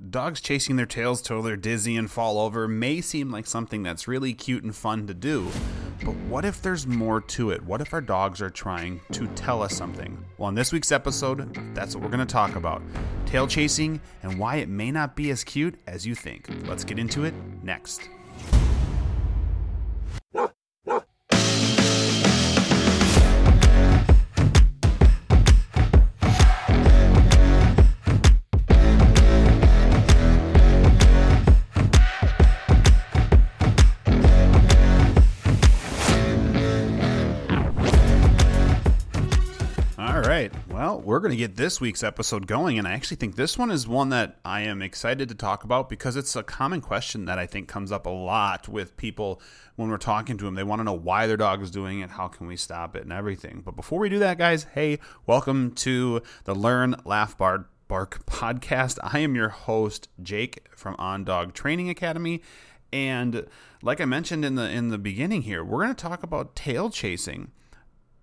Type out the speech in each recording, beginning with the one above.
dogs chasing their tails till they're dizzy and fall over may seem like something that's really cute and fun to do, but what if there's more to it? What if our dogs are trying to tell us something? Well, in this week's episode, that's what we're going to talk about. Tail chasing and why it may not be as cute as you think. Let's get into it next. We're going to get this week's episode going, and I actually think this one is one that I am excited to talk about because it's a common question that I think comes up a lot with people when we're talking to them. They want to know why their dog is doing it, how can we stop it, and everything. But before we do that, guys, hey, welcome to the Learn, Laugh, Bark podcast. I am your host, Jake from OnDog Training Academy, and like I mentioned in the beginning here, we're going to talk about tail chasing.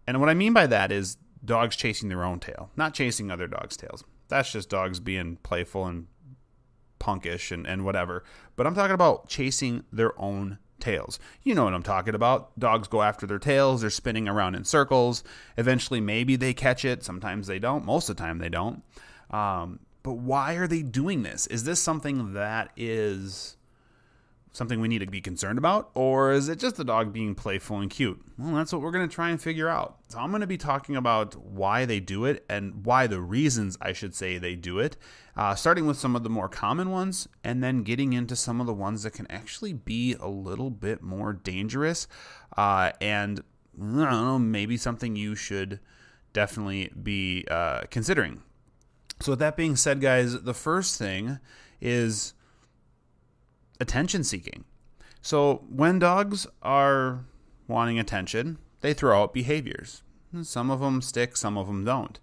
And what I mean by that is dogs chasing their own tail, not chasing other dogs' tails. That's just dogs being playful and punkish and whatever. But I'm talking about chasing their own tails. You know what I'm talking about. Dogs go after their tails. They're spinning around in circles. Eventually, maybe they catch it. Sometimes they don't. Most of the time, they don't. But why are they doing this? Is this something that is something we need to be concerned about, or is it just the dog being playful and cute? Well, that's what we're going to try and figure out. So I'm going to be talking about why they do it and why the reasons, I should say, they do it, starting with some of the more common ones and then getting into some of the ones that can actually be a little bit more dangerous and, I don't know, maybe something you should definitely be considering. So with that being said, guys, the first thing is attention seeking. So when dogs are wanting attention, they throw out behaviors. Some of them stick, some of them don't.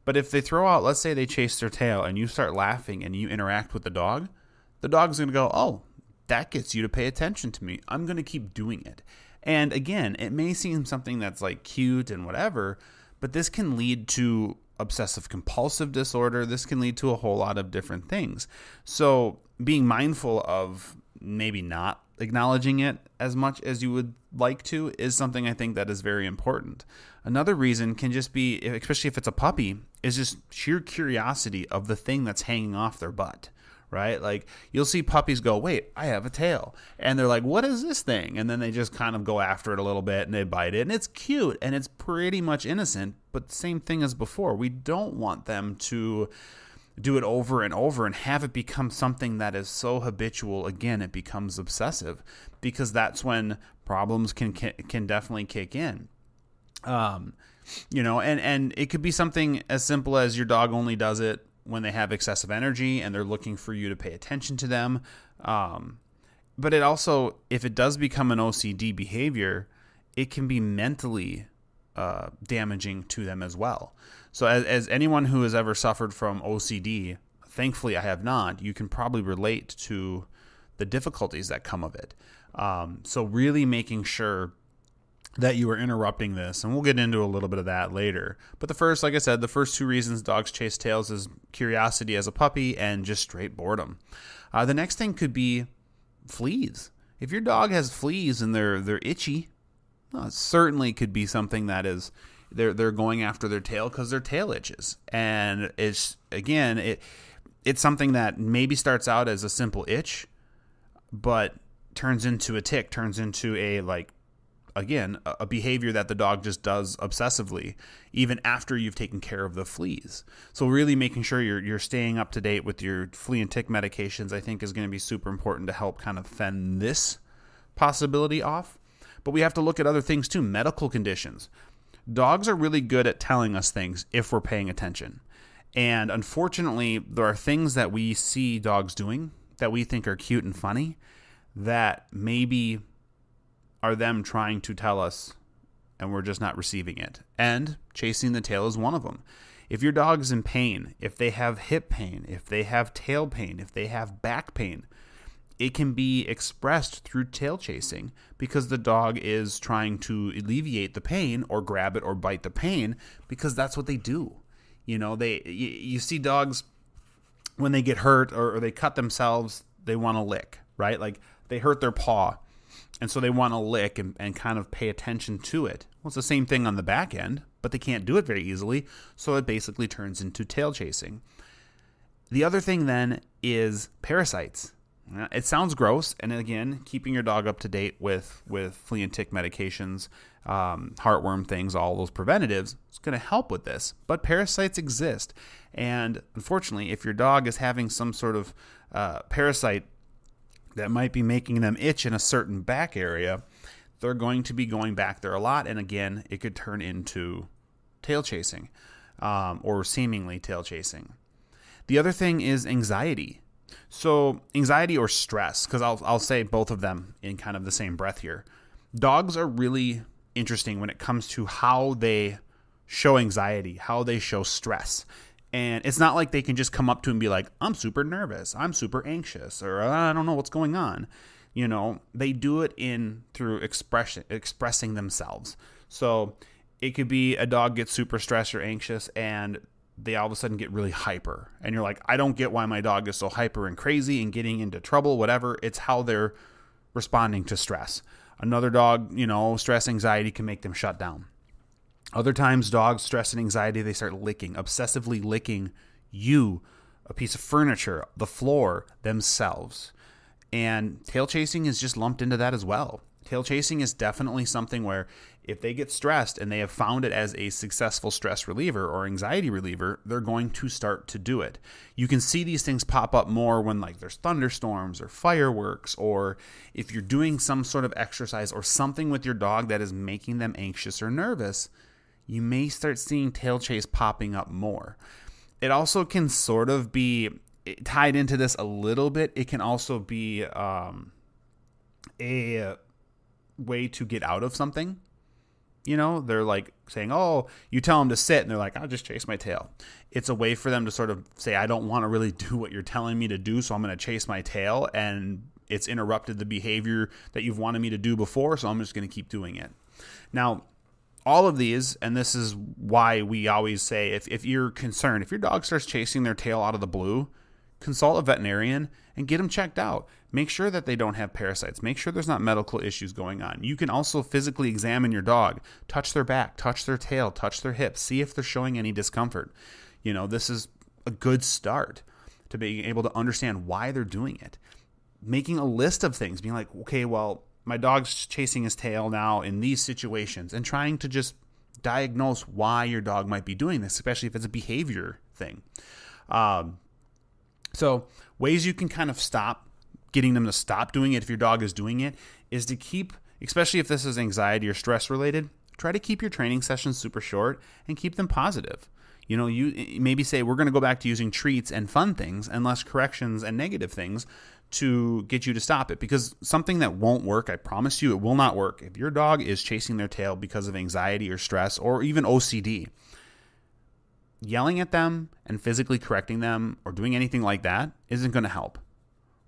But if they throw out, let's say they chase their tail and you start laughing and you interact with the dog's going to go, oh, that gets you to pay attention to me. I'm going to keep doing it. And again, it may seem something that's like cute and whatever, but this can lead to obsessive compulsive disorder. This can lead to a whole lot of different things. So being mindful of maybe not acknowledging it as much as you would like to is something I think that is very important. Another reason can just be, especially if it's a puppy, is just sheer curiosity of the thing that's hanging off their butt, right? Like you'll see puppies go, wait, I have a tail. And they're like, what is this thing? And then they just kind of go after it a little bit and they bite it. And it's cute and it's pretty much innocent, but the same thing as before. We don't want them to do it over and over and have it become something that is so habitual. Again, it becomes obsessive because that's when problems can definitely kick in. And it could be something as simple as your dog only does it when they have excessive energy and they're looking for you to pay attention to them. But it also, if it does become an OCD behavior, it can be mentally damaging to them as well. So as anyone who has ever suffered from OCD, thankfully I have not, you can probably relate to the difficulties that come of it. So really making sure that you are interrupting this, and we'll get into a little bit of that later. But like I said, the first two reasons dogs chase tails is curiosity as a puppy and just straight boredom. The next thing could be fleas. If your dog has fleas and they're itchy, well, it certainly could be something that is they're going after their tail because their tail itches. And it's something that maybe starts out as a simple itch, but turns into a tick, turns into a behavior that the dog just does obsessively, even after you've taken care of the fleas. So really making sure you're staying up to date with your flea and tick medications, I think is going to be super important to help kind of fend this possibility off. But we have to look at other things too, medical conditions. Dogs are really good at telling us things if we're paying attention. And unfortunately, there are things that we see dogs doing that we think are cute and funny that maybe are them trying to tell us and we're just not receiving it. And chasing the tail is one of them. If your dog's in pain, if they have hip pain, if they have tail pain, if they have back pain, it can be expressed through tail chasing because the dog is trying to alleviate the pain or grab it or bite the pain because that's what they do. You know, you see dogs when they get hurt or they cut themselves, they want to lick, right? Like they hurt their paw, and so they want to lick and kind of pay attention to it. Well, it's the same thing on the back end, but they can't do it very easily, so it basically turns into tail chasing. The other thing then is parasites. It sounds gross, and again, keeping your dog up to date with flea and tick medications, heartworm things, all those preventatives, is going to help with this. But parasites exist, and unfortunately, if your dog is having some sort of parasite that might be making them itch in a certain back area, they're going to be going back there a lot, and again, it could turn into tail chasing, or seemingly tail chasing. The other thing is anxiety. So anxiety or stress, because I'll say both of them in kind of the same breath here. Dogs are really interesting when it comes to how they show anxiety, how they show stress. And it's not like they can just come up to and be like, I'm super nervous, I'm super anxious, or I don't know what's going on. You know, they do it through expressing themselves. So it could be a dog gets super stressed or anxious and they all of a sudden get really hyper. And you're like, I don't get why my dog is so hyper and crazy and getting into trouble, whatever. It's how they're responding to stress. Another dog, stress, anxiety can make them shut down. Other times, dogs, stress and anxiety, they start licking, obsessively licking you, a piece of furniture, the floor, themselves. And tail chasing is just lumped into that as well. Tail chasing is definitely something where if they get stressed and they have found it as a successful stress reliever or anxiety reliever, they're going to start to do it. You can see these things pop up more when like there's thunderstorms or fireworks, or if you're doing some sort of exercise or something with your dog that is making them anxious or nervous, you may start seeing tail chase popping up more. It also can sort of be tied into this a little bit. It can also be a way to get out of something. They're like saying, oh, you tell them to sit, and they're like, I'll just chase my tail. It's a way for them to sort of say, I don't want to really do what you're telling me to do, so I'm going to chase my tail, and it's interrupted the behavior that you've wanted me to do before, so I'm just going to keep doing it. Now, all of these, and this is why we always say, if you're concerned, if your dog starts chasing their tail out of the blue, consult a veterinarian and get them checked out. Make sure that they don't have parasites. Make sure there's not medical issues going on. You can also physically examine your dog, touch their back, touch their tail, touch their hips, see if they're showing any discomfort. This is a good start to being able to understand why they're doing it. Making a list of things, being like, okay, well, my dog's chasing his tail now in these situations, and trying to just diagnose why your dog might be doing this, especially if it's a behavior thing. So ways you can kind of stop getting them to stop doing it if your dog is doing it is to keep, especially if this is anxiety or stress related, try to keep your training sessions super short and keep them positive. You maybe say, we're going to go back to using treats and fun things and less corrections and negative things to get you to stop it, because something that won't work, I promise you, it will not work. If your dog is chasing their tail because of anxiety or stress or even OCD, yelling at them and physically correcting them or doing anything like that isn't going to help,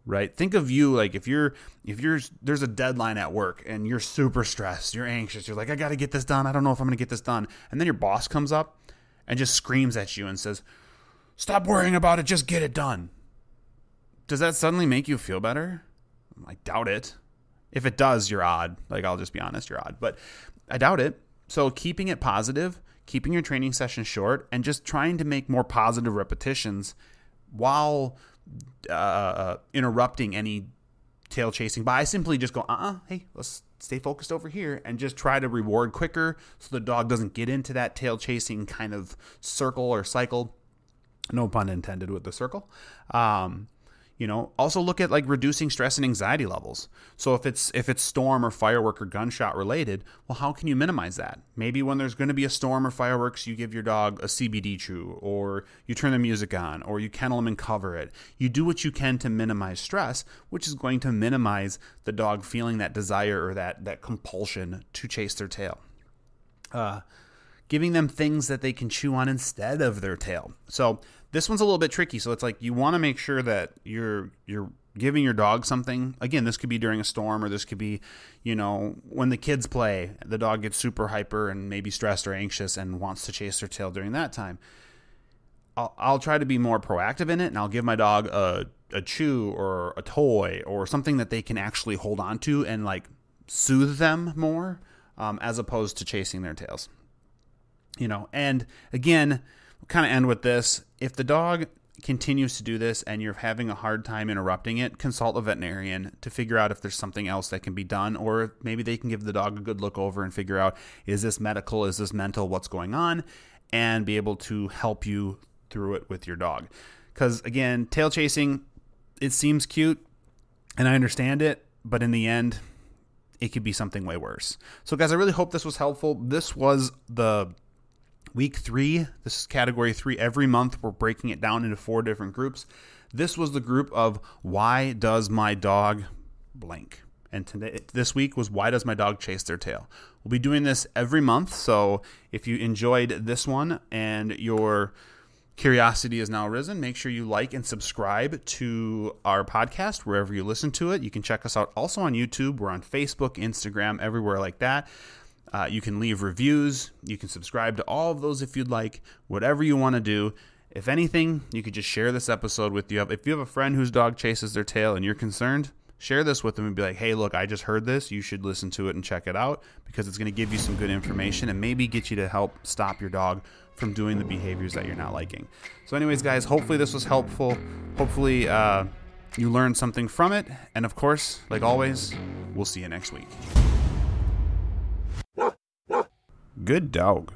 right? Think of you like if there's a deadline at work and you're super stressed, you're anxious, you're like, I got to get this done. I don't know if I'm going to get this done. And then your boss comes up and just screams at you and says, stop worrying about it, just get it done. Does that suddenly make you feel better? I doubt it. If it does, you're odd. Like, I'll just be honest, you're odd. But I doubt it. So keeping it positive, keeping your training session short, and just trying to make more positive repetitions while interrupting any tail chasing by simply just go, hey, let's stay focused over here, and just try to reward quicker so the dog doesn't get into that tail chasing kind of circle or cycle. No pun intended with the circle. Also look at like reducing stress and anxiety levels. So if it's storm or firework or gunshot related, well, how can you minimize that? Maybe when there's going to be a storm or fireworks, you give your dog a CBD chew, or you turn the music on, or you kennel them and cover it. You do what you can to minimize stress, which is going to minimize the dog feeling that desire or that compulsion to chase their tail. Giving them things that they can chew on instead of their tail. So this one's a little bit tricky. So it's like you want to make sure that you're giving your dog something. Again, this could be during a storm, or this could be, when the kids play, the dog gets super hyper and maybe stressed or anxious and wants to chase their tail during that time. I'll try to be more proactive in it, and I'll give my dog a chew or a toy or something that they can actually hold on to and like soothe them more, as opposed to chasing their tails. And again, we'll kind of end with this. If the dog continues to do this and you're having a hard time interrupting it, consult a veterinarian to figure out if there's something else that can be done, or maybe they can give the dog a good look over and figure out, is this medical, is this mental, what's going on, and be able to help you through it with your dog. Because again, tail chasing, it seems cute and I understand it, but in the end, it could be something way worse. So guys, I really hope this was helpful. This was the week 3. This is category 3. Every month we're breaking it down into 4 different groups. This was the group of why does my dog blank? And this week was why does my dog chase their tail? We'll be doing this every month. So if you enjoyed this one and your curiosity is now risen, make sure you like and subscribe to our podcast wherever you listen to it. You can check us out also on YouTube. We're on Facebook, Instagram, everywhere like that. You can leave reviews. You can subscribe to all of those if you'd like, whatever you want to do. If anything, you could just share this episode with you. If you have a friend whose dog chases their tail and you're concerned, share this with them and be like, hey, look, I just heard this. You should listen to it and check it out, because it's going to give you some good information and maybe get you to help stop your dog from doing the behaviors that you're not liking. So anyways, guys, hopefully this was helpful. Hopefully you learned something from it. And of course, like always, we'll see you next week. Good dog.